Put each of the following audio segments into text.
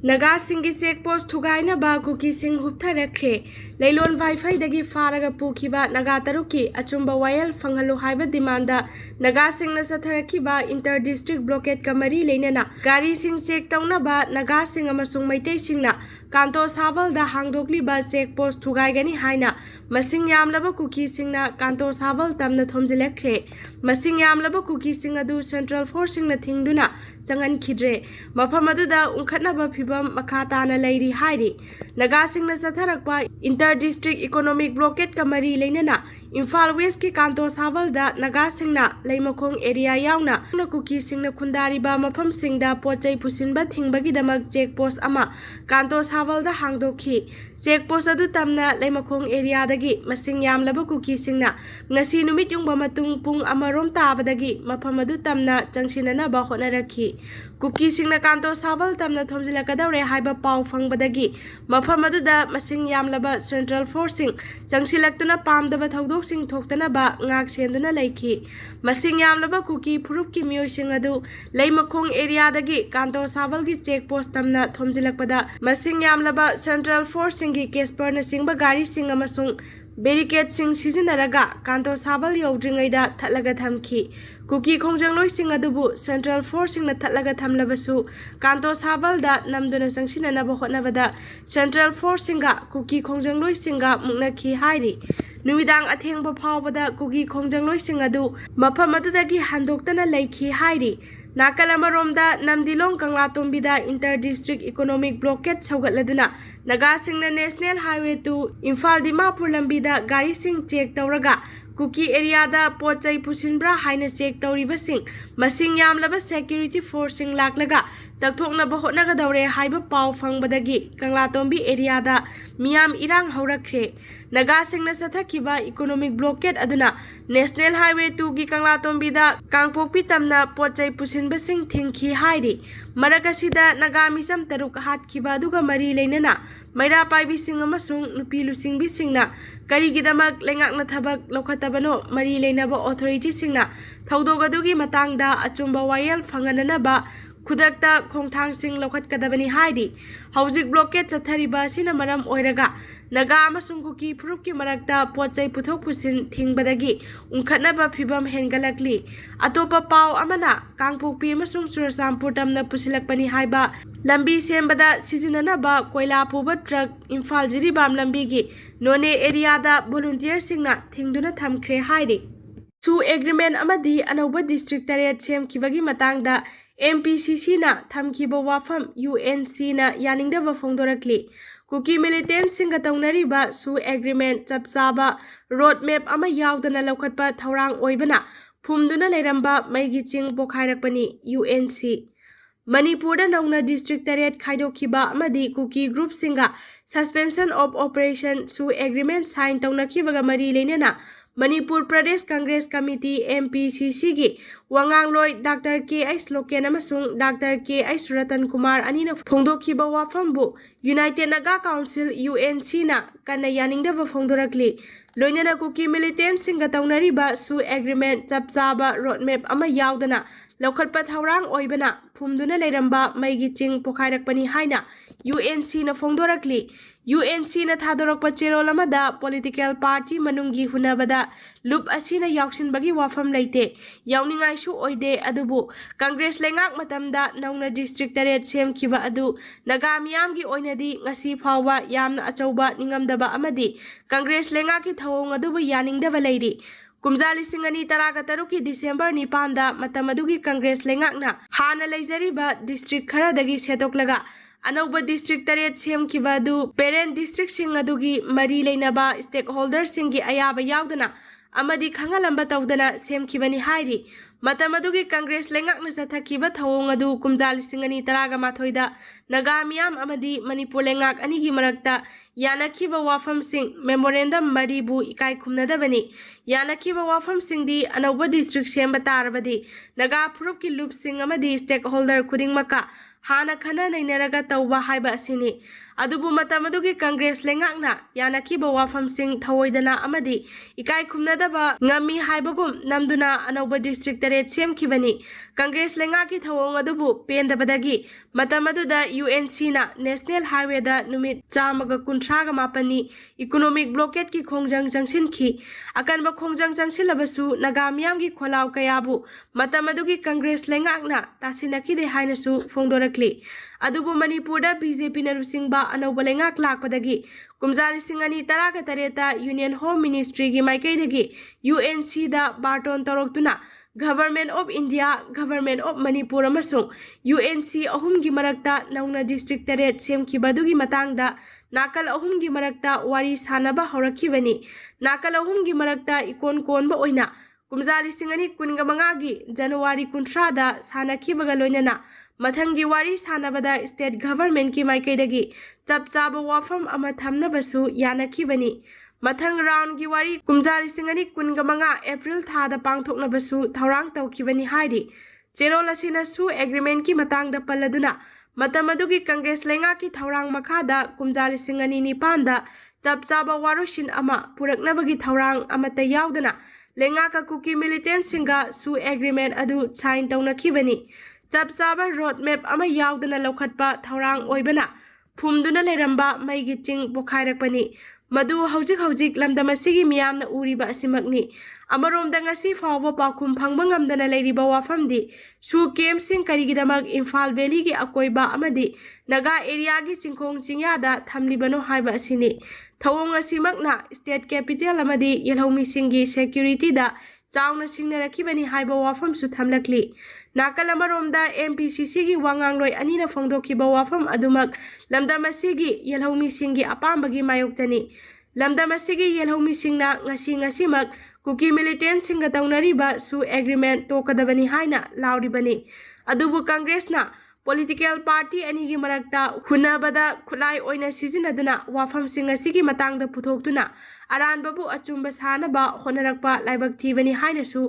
naga singi checkpost thugaiba kukising huptuna leilon wifi dagi faraga pukiba naga taruki achumba wayel fanghalu haiba demanda naga singna satharakiba inter district blockade kamari leinana gari sing check taunaba naga sing amasung maitei singna kanto saval da hangdokliba checkpost thugaigani haina masing yamlaba kukisingna kanto saval tamna thomjilakre masing yamlaba kukising adu central forcing na thingduna changan khidre mafam aduda unkhatnaba phibam makhatana leiri hairi naga singna satharakpa inter district economic blockade kamari leinana Imphal West ki kanto saval da naga singna leimakong area yauna kuki singna khundariba mafam singda pochai pusinba thingbagi damak checkpost ama kanto saval da hangdokhi checkpost adu tamna leimakong area dagi masing yamlaba kuki singna ngasi numit yungba matung pung amarom tabadagi mafam adu tamna changsinana ba honarakhi kuki singna kanto saval tamna thomjilakadawre haiba paw fangbadagi mafam adu da masing yamlaba central forcing changsilaktuna pamdaba thodok sing thoktana ba ngak senduna laiki masing yamlaba kuki phurup ki miyoi sing adu leimakong area dagi kanto saval gi checkpost tamna thomjilakpada masing yamlaba central forcing gi kesper na singba gari sing amasung barricade sing sizinaraga kanto saval yodringaida thatlaga thamki kuki khonjangloi sing adubu central forcing na thatlaga thamlabasu kanto saval da namduna sangsinana ba hotnabada central forcing ga kuki khonjangloi singa muknakhi hairi Numidang athengba phawbada kugi khonjangloi sing adu mafam adudagi handoktana leikhi hairi Nakalamaromda Namdilong Kanglatombida Inter District Economic Blockade Saugatladuna Naga Singna National Highway to Imphal Dimapur Lambida Gari Sing check Tauraga Kuki area da Pochai Pusinbra Haina check Tauriba Sing Masing Yamlaba Security Forcing Laklaga Takthokna Bahotnaga Daure Haiba Pau Fangbadagi Kanglatombi area da Miam Irang Haurakre Naga Singna Sathakiba Economic Blockade Aduna National Highway to Gi Kanglatombida Kangpokpi Tamna Pochai Pusin Basing Thinki Hairi Marakasida Naga Misam Taruk Hat Kibaduga Mari Lenana Maira Pai Bising Amasung Nupilu Sing Bisingna Karigidamak Leingak Nathabak Lokatabano Mari Lenaba Authority Singna Thaudogadugi Matangda Achumba Wayel Fanganaba Kudakta Kongthang Sing Lokat Kadabani Haidi Housing Blockade Sathariba Sinamaram Oiraga Naga Amasung Kuki Pruki Marakta Pochai Puthok Pusin Thingbadagi Unkhatnaba Phibam Hengalakli Atopa Pau Amana Kangpokpi Amasung Surasampur Tamna Pusilakpani Haiba Lambi Sembada Sizinanaba Koila Puba Truck Imphal Jiribam Lambigi None area da volunteer singna Thingduna Thamkre Haidi Su agreement amadi Anauba District Tariat Sem Kivagi Matangda MPCC na thamkiba wafam UNC na yaningdaba phongdorakli kuki militant singa taunariba su agreement chapsaba roadmap ama yaudana laukhatpa thaurang oibana phumduna leiramba maigi ching pokhairakpani UNC Manipurda nauna district tariat khaidokhiba amadi kuki group singa suspension of operation su agreement sign taunakhibaga mari leinana Manipur Pradesh Congress Committee MPCC gi wangangloi Dr. K.H. Loken amasung Dr. K.H. Ratan Kumar anina phongdokhiba wafambu United Naga Council UNC na kana yaningdaba phongdorakli loinana kuki militant singa taunariba su agreement chapchaba roadmap ama yaudana laukhatpa thaurang oibana phumduna leiramba maigi ching pokhairakpani haina UNC na phongdorakli UNC na thadorakpa cherol amada political party manungi hunabada loop asina yauksinbagi wafam leite yauningai su oide adubu Congress leingak matamda nauna district tariat semkiba adu naga miyamgi oinadi ngasi phawba yamna achauba ningamdaba amadi Congress leingaki thawong adubu yaningdaba leiri Kumjali Singani Taragataruki December Nipanda Matamadugi Congress Leingakna Hana Leizariba District Karadagi Setoklaga Anauba District Tariat Sem Kivadu Parent District Singadugi Mari Leinaba Stakeholders Singi Ayaba Yaudana Amadi Kangalamba Taudana Sem Kivani Hairi Matamadugi Congress Leingakna Sathakiba Thawongadu Kumjali Singani Taraga Mathoida Nagamiam Amadi Manipur Leingak Anigi Marakta Yanakiba Wafam Sing Memorandum Maribu Ikai Kumnadavani Yanakiba Wafam Sing di Anauba District Semba Tarabadi Naga Purupki Loop Sing Amadi Stakeholder Kuding Maka हाना खना नैनरगा तौबा हाइबा असिनी अदुबु मतम अदुगी कांग्रेस लेंगाकना यानाखिबा वाफमसिंग थवोइदना अमदि इकाई खुमनदबा ngami हाइबगुम नमदुना अनौबा district तरेट सेमखिबनी Congress लेंगाकी थवोंग अदुबु पेंदबदगी मतम अदुदा UNC ना national highway दा नुमित चामगा कुंथ्रागा मापनी economic blockade की खोंजंग जंगसिनखी अकनबा खोंजंग जंगसिलबसु नागा मियामगी खोलाव कयाबु मतम अदुगी कांग्रेस लेंगाकना तासिनखिदे हाइनसु फोंदोरक्ली अदुबु मणिपुरदा BJP ना रुसिंगबा अनौबा लेंगाक लाकपदगी कुमजा 2013 यूनियन होम मिनिस्ट्री की माइकैदगी UNC दा बार्टोन तौरक्तुना government of India government of Manipur अमसुंग UNC अहुमगी मरक्ता नौना डिस्ट्रिक्ट तरेट सेमखिबदुगी मतंगदा नाकल अहुमगी मरक्ता वारी सानबा हौरखिबनी नाकल अहुमगी मरक्ता इकोन कोनबा ओइना कुमजा 2015 की जनवरी 30 सानखिबगा लोइनना मथंगी वारी सानबदा स्टेट गवर्नमेंट की माइकैदगी चप चाबा वाफम अमा थमनबसु यानखिबनी मथंग राउंड की वारी कुमजा 2015 एप्रिल थादा पांगथोकनबसु थौरांग तौखिबनी हाइरी चेरोल असिनसु एग्रीमेंट की मतंगदा पल्लदुना मतम अदुगी कांग्रेस लेंगा की थौरांग मखादा कुमजा 2009 दा चप चाबा वारोसिन अमा पुरकनबगी थौरांग अमता यावदना लेंगा का कुकी मिलिटेंट सिंगा सु एग्रीमेंट अदु साइन तौनखिबनी चप चाबा रोड मैप अमा यावदना लौखटपा थौरांग ओइबना फुमदुना लेरंबा मैगी चिंग पोखाइरकपनी मधु हौजिक लमदम असिगी मियामना उरिबा असिमकनी अमरोमदा ngasi फावबा पाखुम फंगबा ngamdana लेरिबा वाफमदी सु केम्पसिंग करिगिदमक इम्फाल वैली की अकोइबा अमदी नागा एरिया की चिंखोंग चिंयादा थमलिबनो हाइबा असिनी थवोंग असिमकना स्टेट कैपिटल अमदी येलहौमिसिंगी सिक्योरिटी दा चावना सिंगनरखिबनी हाइबा वाफमसु थमलकली नाकल अमरोमदा MPCC की वांगांगलोय अनिना फोंदोखिबा वाफम अदुमक लमदम असिगी येलहौमिसिंगी अपामबगी मायोक्तनी लमदम असिगी येलहौमिसिंगना ngasiमक कुकी मिलिटेंट सिंगा तौनरिबा सु एग्रीमेंट तोकदबनी हाइना लाउरिबनी अदुबु कांग्रेसना पॉलिटिकल पार्टी अनी की मरक्ता हुनबदा खुलाई ओइना सिजिनदुना वाफम सिंग असिगी मतंगदा पुथोक्तुना अरानबबु अचुंबा सानबा होनरकपा लाइबक थीबनी हाइनसु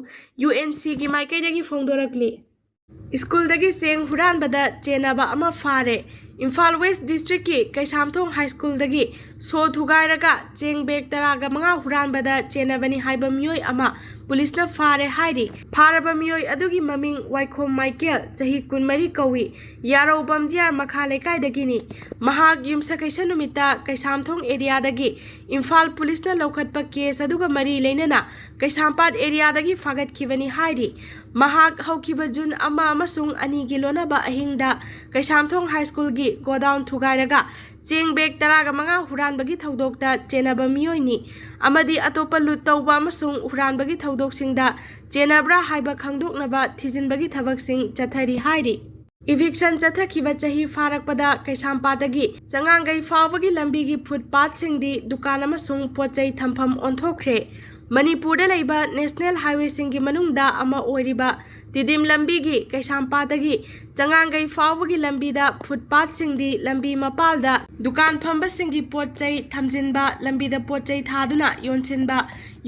UNC की माइकैदगी फोंदोरकली स्कूल दगी सेंग हुरानबदा चेनाबा अमा फारे इम्फाल वेस्ट डिस्ट्रिक्ट की कैसामथोंग हाई स्कूल दगी सो थुगाइरगा चेंग बेग तरागा मंगा हुरानबदा चेनाबनी हाइबा मियोय अमा पुलिसना फारे हाइरी फारबा मियोय अदुगी ममिंग वाइखोम माइकेल चही 14 कौई यारो बमदियार मखा लेकाइदगिनी महाग युमसा कैसा नुमिता कैसामथोंग एरिया दगी इम्फाल पुलिसना लौखटपा केस अदुगा मरी लेनना कैसामपाट एरिया दगी फागतखिबनी हाइरी महाग हौखिबा जुन अमा अमसुंग अनी की लोनबा अहिंगदा कैसामथोंग हाई स्कूल की गोडाउन थुगाइरगा चेंग बेग तरागा मंगा हुरानबगी थौदोकता चेनाबा मियोयनी अमदी अतोपा लुट तौबा अमसुंग हुरानबगी थौदोकसिंगदा चेनाब्रा हाइबा खंगदोकनबा थिजिनबगी थबकसिंग चथरी हाइरी इविक्शन चथखिबा चही फारकपदा कैसामपादगी चंगांगै फावबगी लंबीगी फुटपाथ सिंगदी दुकान अमसुंग पोचै थंफम ओंथोखरे मणिपुरदा लैबा नेशनल हाईवे सिंगी मनुंगदा अमा ओइरिबा तिदिम लंबी की कैसामपादगी चंगांगै फावबगी लंबीदा फुटपाथ सिंगदी लंबी मपालदा दुकान फंबा सिंगी पोचै थमजिनबा लंबीदा पोचै थादुना योनसिनबा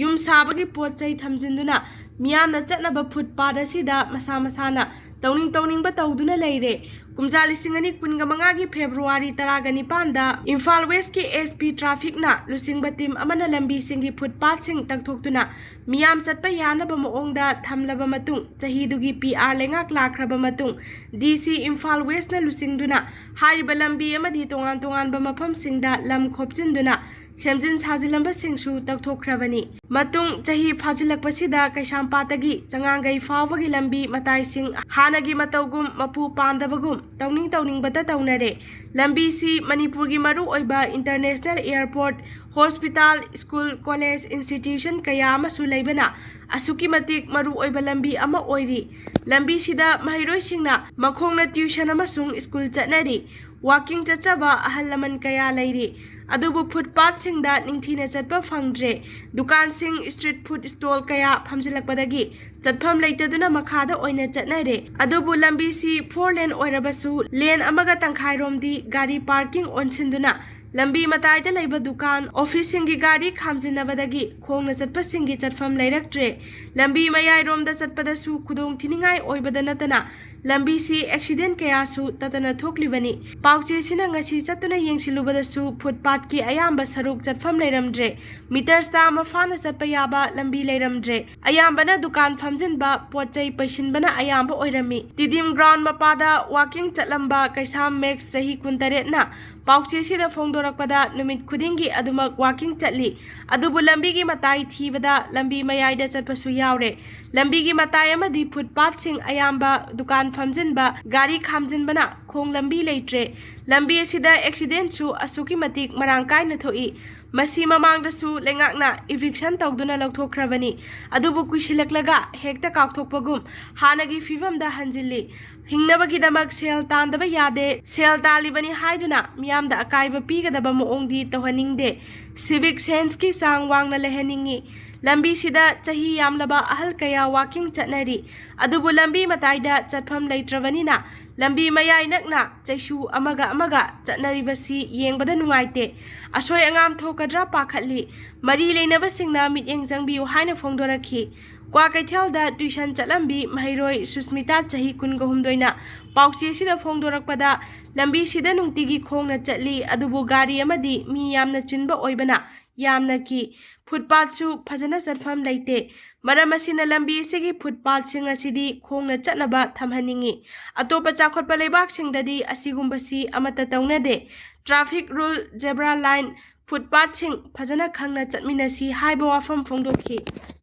युम साबगी पोचै थमजिनदुना मियामना चटनबा फुटपाथ असिदा मसा मसाना तौनिंगबा तौदुना लेरे कुमजा 2015 की फेब्रुआरी 19 इम्फाल वेस्ट की SP ट्राफिकना लुसिंगबा टीम अमना लंबी सिंगी फुटपाथ सिंग तकथोक्तुना मियाम चटपा यानबा मओंगदा थमलबा मतुंग चहीदुगी PR लेंगाक लाखरबा मतुंग DC इम्फाल वेस्टना लुसिंगदुना हारिबा लंबी अमदी तोंगान तोंगानबा मफम सिंगदा लम खोपजिनदुना सेमजिन साजिलंबा सिंगसु तकथोखरबनी मतुंग चही फाजिलकपसिदा कैसामपातगी चंगांगै फावबगी लंबी मताई सिंग हानगी मतौगुम मपु पांदबगुम तौनिंगबता तौनरे लंबी सी मणिपुर की मरु ओइबा international airport hospital school college institution कया अमसु लैबना असुकी मतिक मरु ओइबा लंबी अमा ओइरी लंबी सिदा महिरोइसिंगना मखोंगना ट्यूशन अमसुंग स्कूल चटनरी वाकिंग चचबा अहल लमन कया लैरी अदुबु फुटपाथ सिंगदा निंगथीना चटपा फंगद्रे दुकान सिंग स्ट्रीट फूड स्टॉल कया फमजिलकपदगी चटफम लेतदुना मखादा ओइना चटनरे अदुबु लंबी सी 4 लेन ओइरबसु लेन अमगा तंखाइरोमदी गाड़ी पार्किंग ओनसिंदुना लंबी मताइदा लैबा दुकान ऑफिस सिंगी गाड़ी खामजिनबदगी खोंगना चटपा सिंगी चटफम लैरक्ट्रे लंबी मयाइरोमदा चटपदसु खुदोंग थिनिंगाई ओइबदा नतना ꯂꯝꯕꯤꯁꯤ ꯑꯦꯛꯁꯤꯗꯦꯟ ꯀꯌꯥꯁꯨ ꯇꯠꯇꯅ ꯊꯣꯛꯂꯤꯕꯅꯤ꯫ ꯄꯥꯎꯆꯦꯁꯤꯅ ꯉꯁꯤ ꯆꯠꯇꯨꯅ ꯌꯦꯡꯁꯤꯜꯂꯨꯕꯗꯁꯨ ꯐꯨꯠꯄꯥꯠꯀꯤ ꯑꯌꯥꯝꯕ ꯁꯔꯨꯛ ꯆꯠꯐꯝ ꯂꯩꯔꯝꯗ꯭ꯔꯦ꯫ ꯃꯤꯇꯔ 100 ꯐꯥꯅ ꯆꯠꯄ ꯌꯥꯕ ꯂꯝꯕꯤ ꯂꯩꯔꯝꯗ꯭ꯔꯦ꯫ ꯑꯌꯥꯝꯕꯅ ꯗꯨꯀꯥꯟ ꯐꯝꯖꯤꯟꯕ, ꯄꯣꯠꯆꯩ ꯄꯩꯁꯤꯟꯕꯅ ꯑꯌꯥꯝꯕ ꯑꯣꯏꯔꯝꯃꯤ꯫ ꯇꯤꯗꯤꯝ ꯒ꯭ꯔꯥꯎꯟ ꯃꯄꯥꯗ ꯋꯥꯀꯤꯡ ꯆꯠꯂꯝꯕ ꯀꯩꯁꯥꯝ ꯃꯦꯛꯁ ꯆꯍꯤ 18ꯅ ꯄꯥꯎꯆꯦꯁꯤꯗ ꯐꯣꯡꯗꯣꯔꯛꯄꯗ ꯅꯨꯃꯤꯠ ꯈꯨꯗꯤꯡꯒꯤ ꯑꯗꯨꯃꯛ ꯋꯥꯀꯤꯡ ꯆꯠꯂꯤ, ꯑꯗꯨꯕꯨ ꯂꯝꯕꯤꯒꯤ ꯃꯇꯥꯏ ꯊꯤꯕꯗ ꯂꯝꯕꯤ ꯃꯌꯥꯏꯗ ꯆꯠꯄꯁꯨ ꯌꯥꯎꯔꯦ꯫ ꯂꯝꯕꯤꯒꯤ ꯃꯇꯥꯏ ꯑꯃꯗꯤ ꯐꯨꯠꯄꯥꯠꯁꯤꯡ ꯑꯌꯥꯝꯕ ꯗꯨꯀꯥꯟ ꯐꯝꯖꯤꯟꯕ, ꯒꯥꯔꯤ ꯈꯥꯝꯖꯤꯟꯕꯅ ꯈꯣꯡ ꯂꯝꯕꯤ ꯂꯩꯇ꯭ꯔꯦ꯫ ꯂꯝꯕꯤ ꯑꯁꯤꯗ ꯑꯦꯛꯁꯤꯗꯦꯟꯁꯨ ꯑꯁꯨꯛꯀꯤ ꯃꯇꯤꯛ ꯃꯔꯥꯡ ꯀꯥꯏꯅ ꯊꯣꯛꯏ꯫ ꯃꯁꯤ ꯃꯃꯥꯡꯗꯁꯨ ꯂꯩꯉꯥꯛꯅ ꯏꯚꯤꯛꯁꯟ ꯇꯧꯗꯨꯅ ꯂꯧꯊꯣꯛꯈ꯭ꯔꯕꯅꯤ, ꯑꯗꯨꯕꯨ ꯀꯨꯏꯁꯤꯜꯂꯛꯂꯒ ꯍꯦꯛꯇ ꯀꯥꯎꯊꯣꯛꯄꯒꯨꯝ ꯍꯥꯟꯅꯒꯤ ꯐꯤꯚꯝꯗ ꯍꯟꯖꯤꯜꯂꯤ꯫ ꯍꯤꯡꯅꯕꯒꯤꯗꯃꯛ ꯁꯦꯜ ꯇꯥꯟꯗꯕ ꯌꯥꯗꯦ, ꯁꯦꯜ ꯇꯥꯜꯂꯤꯕꯅꯤ ꯍꯥꯏꯗꯨꯅ ꯃꯤꯌꯥꯝꯗ ꯑꯀꯥꯏꯕ ꯄꯤꯒꯗꯕ ꯃꯑꯣꯡꯗꯤ ꯇꯧꯍꯟꯅꯤꯡꯗꯦ꯫ ꯁꯤꯚꯤꯛ ꯁꯦꯟꯁꯀꯤ ꯆꯥꯡ ꯋꯥꯡꯅ ꯂꯩꯍꯟꯅꯤꯡꯏ꯫ ꯂꯝꯕꯤꯁꯤꯗ ꯆꯍꯤ ꯌꯥꯝꯂꯕ ꯑꯍꯜ ꯀꯌꯥ ꯋꯥꯀꯤꯡ ꯆꯠꯅꯔꯤ, ꯑꯗꯨꯕꯨ ꯂꯝꯕꯤ ꯃꯇꯥꯏꯗ ꯆꯠꯐꯝ ꯂꯩꯇ꯭ꯔꯕꯅꯤꯅ ꯂꯝꯕꯤ ꯃꯌꯥꯏ ꯅꯛꯅ ꯆꯩꯁꯨ ꯑꯃꯒ ꯑꯃꯒ ꯆꯠꯅꯔꯤꯕꯁꯤ ꯌꯦꯡꯕꯗ ꯅꯨꯡꯉꯥꯏꯇꯦ꯫ ꯑꯁꯣꯏ ꯑꯉꯥꯝ ꯊꯣꯛꯀꯗ꯭ꯔꯥ ꯄꯥꯈꯠꯂꯤ꯫ ꯃꯔꯤ ꯂꯩꯅꯕꯁꯤꯡꯅ ꯃꯤꯠꯌꯦꯡ ꯆꯪꯕꯤꯌꯨ ꯍꯥꯏꯅ ꯐꯣꯡꯗꯣꯔꯛꯈꯤ꯫ ꯀ꯭ꯋꯥꯀꯩꯊꯦꯜꯗ ꯇ꯭ꯌꯨꯁꯟ ꯆꯠꯂꯝꯕꯤ ꯃꯍꯩꯔꯣꯏ ꯁꯨꯁꯃꯤꯇꯥ ꯆꯍꯤ 22ꯅ ꯄꯥꯎꯆꯦꯁꯤꯗ ꯐꯣꯡꯗꯣꯔꯛꯄꯗ ꯂꯝꯕꯤꯁꯤꯗ ꯅꯨꯡꯇꯤꯒꯤ ꯈꯣꯡꯅ ꯆꯠꯂꯤ, ꯑꯗꯨꯕꯨ ꯒꯥꯔꯤ ꯑꯃꯗꯤ ꯃꯤ ꯌꯥꯝꯅ ꯆꯤꯟꯕ ꯑꯣꯏꯕꯅ ꯌꯥꯝꯅ ꯀꯤ꯫ ꯐꯨꯠꯄꯥꯠꯁꯨ ꯐꯖꯅ ꯆꯠꯐꯝ ꯂꯩꯇꯦ꯫ ꯃꯔꯝ ꯑꯁꯤꯅ ꯂꯝꯕꯤ ꯑꯁꯤꯒꯤ ꯐꯨꯠꯄꯥꯠꯁꯤꯡ ꯑꯁꯤꯗꯤ ꯈꯣꯡꯅ ꯆꯠꯅꯕ ꯊꯝꯍꯟꯅꯤꯡꯏ꯫ ꯑꯇꯣꯞꯄ ꯆꯥꯎꯈꯠꯄ ꯂꯩꯕꯥꯛꯁꯤꯡꯗꯗꯤ ꯑꯁꯤꯒꯨꯝꯕꯁꯤ ꯑꯃꯠꯇ ꯇꯧꯅꯗꯦ꯫ ꯇ꯭ꯔꯥꯐꯤꯛ ꯔꯨꯜ, ꯖꯦꯕ꯭ꯔꯥ ꯂꯥꯏꯟ, ꯐꯨꯠꯄꯥꯠꯁꯤꯡ ꯐꯖꯅ ꯈꯪꯅ ꯆꯠꯃꯤꯟꯅꯁꯤ ꯍꯥꯏꯕ ꯋꯥꯐꯝ ꯐꯣꯡꯗꯣꯛꯈꯤ꯫